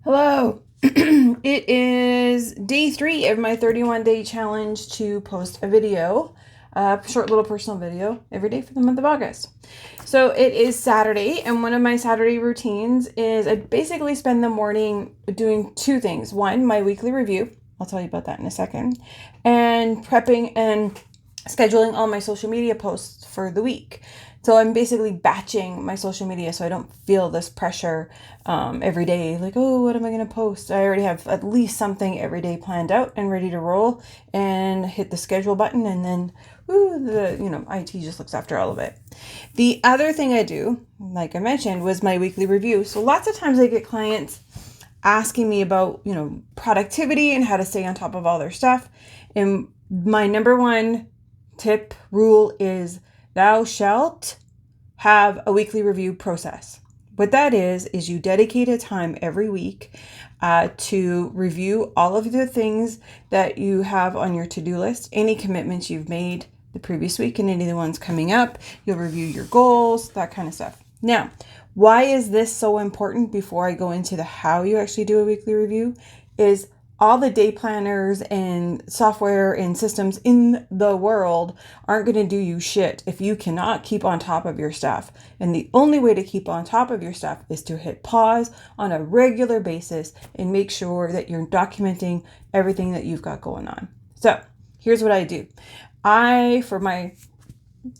Hello. It is day 3 of my 31-day challenge to post a video, a short little personal video every day for the month of August. So it is Saturday, and one of my Saturday routines is I basically spend the morning doing 2 things. One, my weekly review. I'll tell you about that in a second. And prepping and scheduling all my social media posts for the week. So I'm basically batching my social media so I don't feel this pressure every day. Like, oh, what am I going to post? I already have at least something every day planned out and ready to roll, and hit the schedule button, and then IT just looks after all of it. The other thing I do, like I mentioned, was my weekly review. So lots of times I get clients asking me about, productivity and how to stay on top of all their stuff. And my number one tip rule is thou shalt have a weekly review process. What that is you dedicate a time every week to review all of the things that you have on your to-do list, any commitments you've made the previous week and any of the ones coming up. You'll review your goals, that kind of stuff. Now, why is this so important before I go into the how you actually do a weekly review is all the day planners and software and systems in the world aren't going to do you shit if you cannot keep on top of your stuff. And the only way to keep on top of your stuff is to hit pause on a regular basis and make sure that you're documenting everything that you've got going on. So here's what I do. For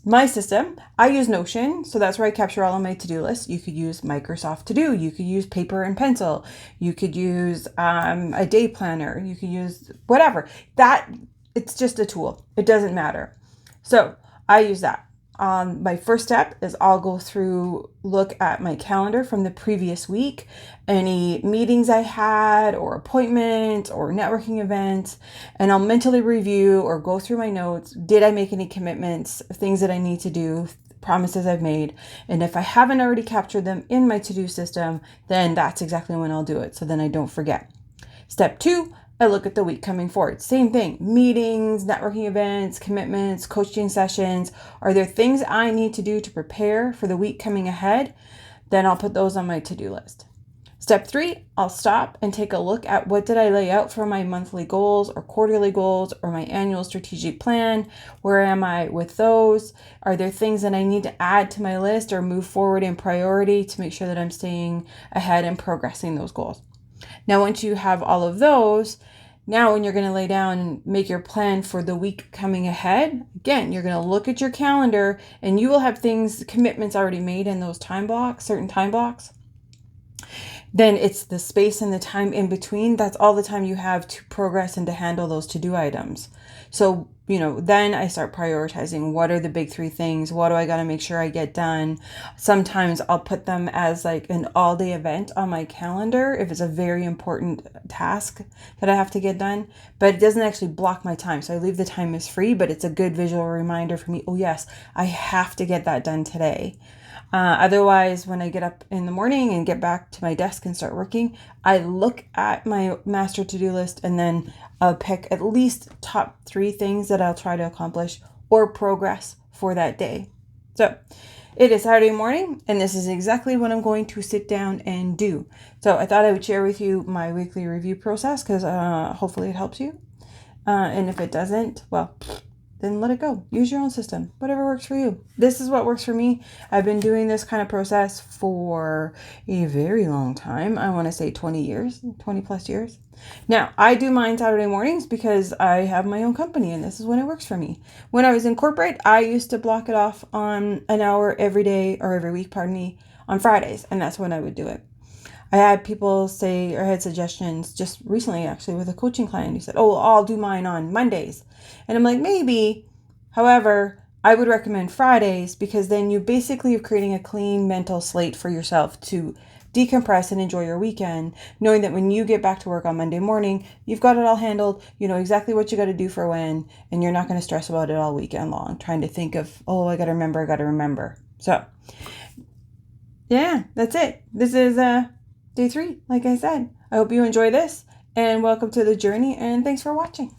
my system, I use Notion, so that's where I capture all of my to-do lists. You could use Microsoft To Do, you could use paper and pencil, you could use a day planner, you could use whatever. It's just a tool. It doesn't matter. So I use that. My first step is I'll go through, look at my calendar from the previous week, any meetings I had or appointments or networking events, and I'll mentally review or go through my notes. Did I make any commitments, things that I need to do, promises I've made? And if I haven't already captured them in my to-do system, then that's exactly when I'll do it, so then I don't forget. Step 2, I look at the week coming forward. Same thing, meetings, networking events, commitments, coaching sessions. Are there things I need to do to prepare for the week coming ahead? Then I'll put those on my to-do list. Step 3, I'll stop and take a look at what did I lay out for my monthly goals or quarterly goals or my annual strategic plan. Where am I with those? Are there things that I need to add to my list or move forward in priority to make sure that I'm staying ahead and progressing those goals? Now, once you have all of those, now when you're going to lay down and make your plan for the week coming ahead, again, you're going to look at your calendar and you will have commitments already made in those time blocks, certain time blocks. Then it's the space and the time in between. That's all the time you have to progress and to handle those to-do items. So, then I start prioritizing what are the big 3 things. What do I got to make sure I get done? Sometimes I'll put them as like an all-day event on my calendar if it's a very important task that I have to get done, but it doesn't actually block my time. So I leave the time as free, but it's a good visual reminder for me. Oh yes, I have to get that done today. Otherwise, when I get up in the morning and get back to my desk and start working, I look at my master to-do list and then I'll pick at least top 3 things that I'll try to accomplish or progress for that day. So it is Saturday morning, and this is exactly what I'm going to sit down and do. So I thought I would share with you my weekly review process because hopefully it helps you. And if it doesn't, well, then let it go. Use your own system, whatever works for you. This is what works for me. I've been doing this kind of process for a very long time. I want to say 20 plus years. Now, I do mine Saturday mornings because I have my own company and this is when it works for me. When I was in corporate, I used to block it off on an hour every day or every week, on Fridays. And that's when I would do it. I had people say, or had suggestions just recently actually with a coaching client who said, oh, I'll do mine on Mondays. And I'm like, maybe. However, I would recommend Fridays because then you basically are creating a clean mental slate for yourself to decompress and enjoy your weekend, knowing that when you get back to work on Monday morning, you've got it all handled, you know exactly what you got to do for when, and you're not going to stress about it all weekend long, trying to think of, oh, I got to remember. So, yeah, that's it. This is day 3, like I said. I hope you enjoy this, and welcome to the journey, and thanks for watching.